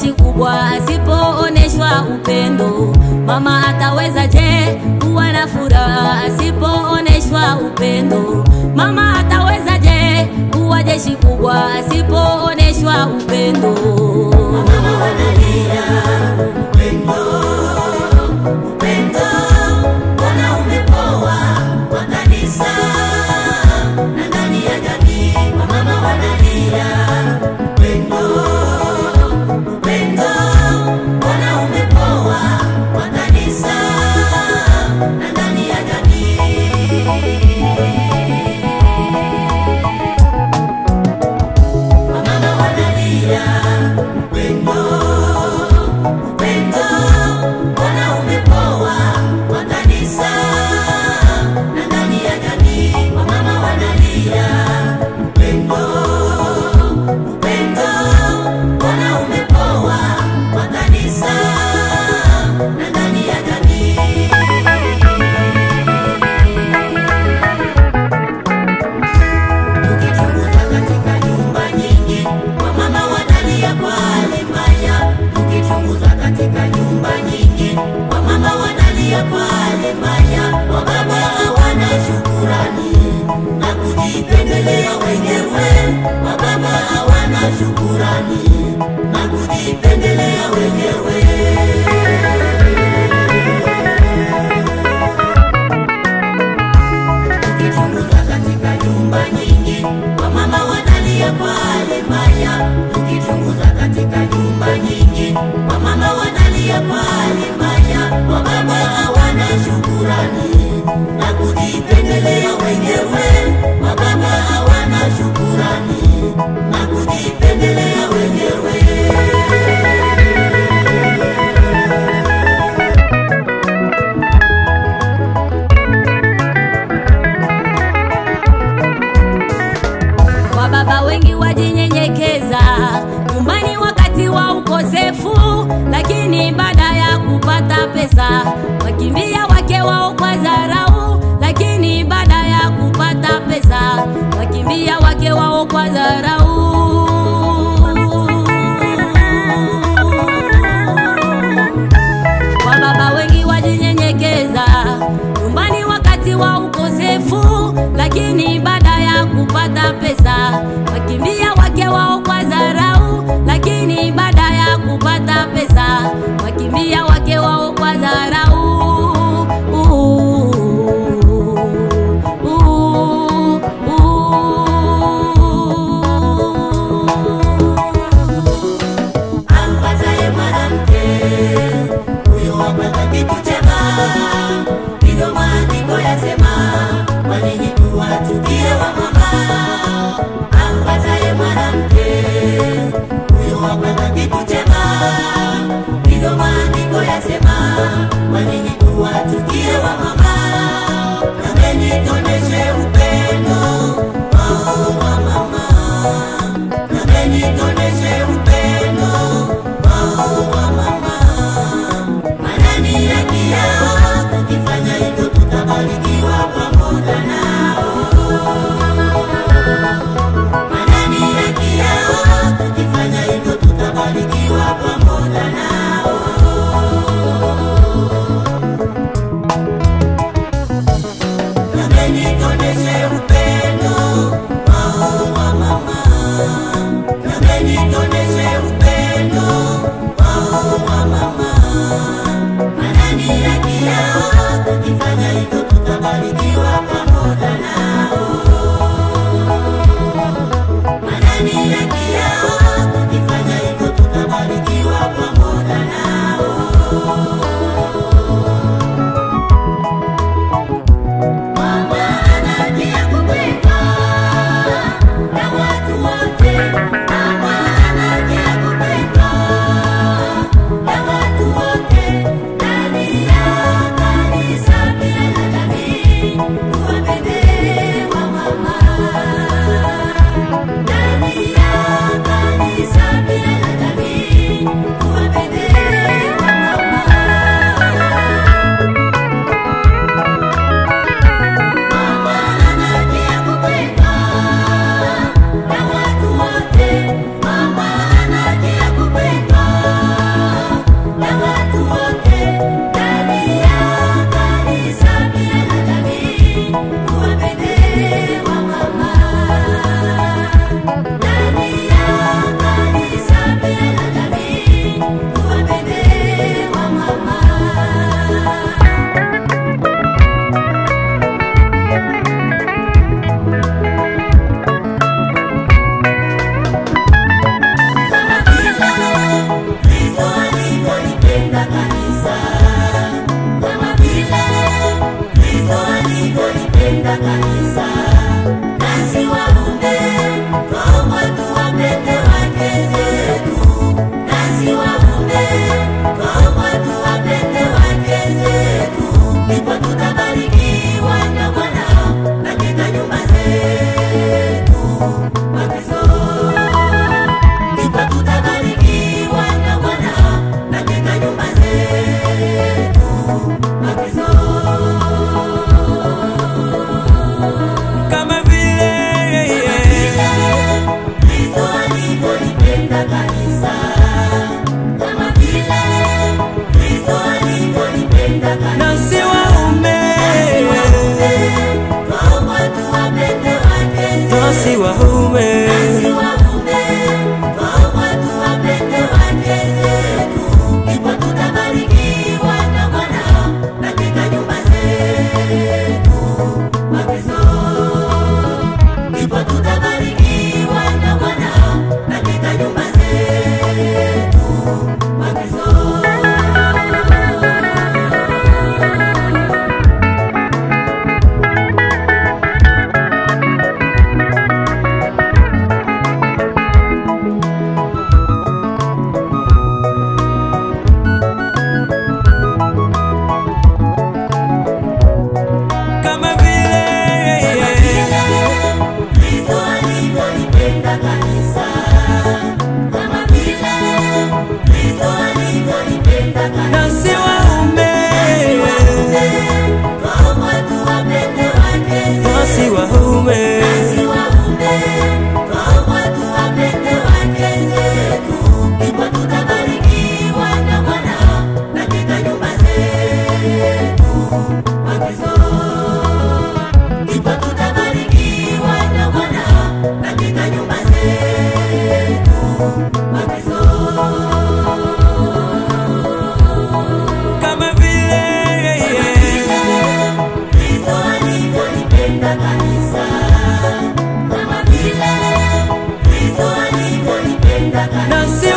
jeshi kubwa asipooneshwa upendo? Mama ataweza je kuwa na furaha asipooneshwa upendo? Mama ataweza je kuwa jeshi kubwa asipooneshwa upendo? Mama wanalia upendo, upendo, Bwana umepoa kwa kanisa na ndani ya jamii. Mama wanalia upendo, upendo, Bwana umepoa kwa kanisa na ndani ya jamii. Mama wanalia upendo, upendo, Bwana umepoa kwa kanisa na ndani ya jamii. Mama wanalia upendo, upendo, Bwana umepoa kwa kanisa na ndani ya jamii. Tukichunguza katika nyumba nyingi, wamama wanalia kwa hali mbaya. Tukichunguza katika nyumba nyingi, wamama wanalia kwa hali mbaya. Wababa hawana shukurani na kujipendelea wenyewe. Wababa hawana shukurani na kujipendelea wenyewe. Tukichunguza katika nyumba nyingi, wamama wanalia kwa hali mbaya. Tukichunguza katika nyumba nyingi, wamama wanalia kwa hali mbaya. Wababa hawana shukurani na kujipendelea wenyewe. Wababa hawana shukurani na kujipendelea wenyewe. Wababa wengi wajinyenyekeza nyumbani wakati wa ukosefu, lakini baada ya kupata pesa wakimbia wake wao kwa dharau. Lakini baada ya kupata pesa wakimbia wake wao kwa dharau. Wababa wengi wajinyenyekeza nyumbani wakati wa ukosefu, lakini baada ya kupata pesa wakimbia wake wao kwa dharau. Lakini baada ya kupata pesa wakimbia wake wao kwa dharau. Ampataye mwanamke huyo wapata kitu chema, ndivyo maandiko yasema. Kwa nini tuwachukie wamama? waume, nasi waume twaomba tuwapende wake zetu, ndipo tutabarikiwa na Bwana katika nyumba zetu. Wakristo, ndipo tutabarikiwa na Bwana katika nyumba zetu. Wakristo, kama vile Kristo alivyolipenda kanisa, kama vile Kristo alivyolipenda kanisa, nasi waume, twaomba tuwapende wake zetu. nasi waume, Nasi waume twaomba tuwapende wake zetu, ndipo tutabarikiwa na Bwana katika nyumba zetu. Wakristo, ndipo tutabarikiwa na Bwana katika nyumba zetu. Wakristo, kama vile Kristo alivyolipenda kanisa, kama vile Kristo alivyolipenda kanisa, nasi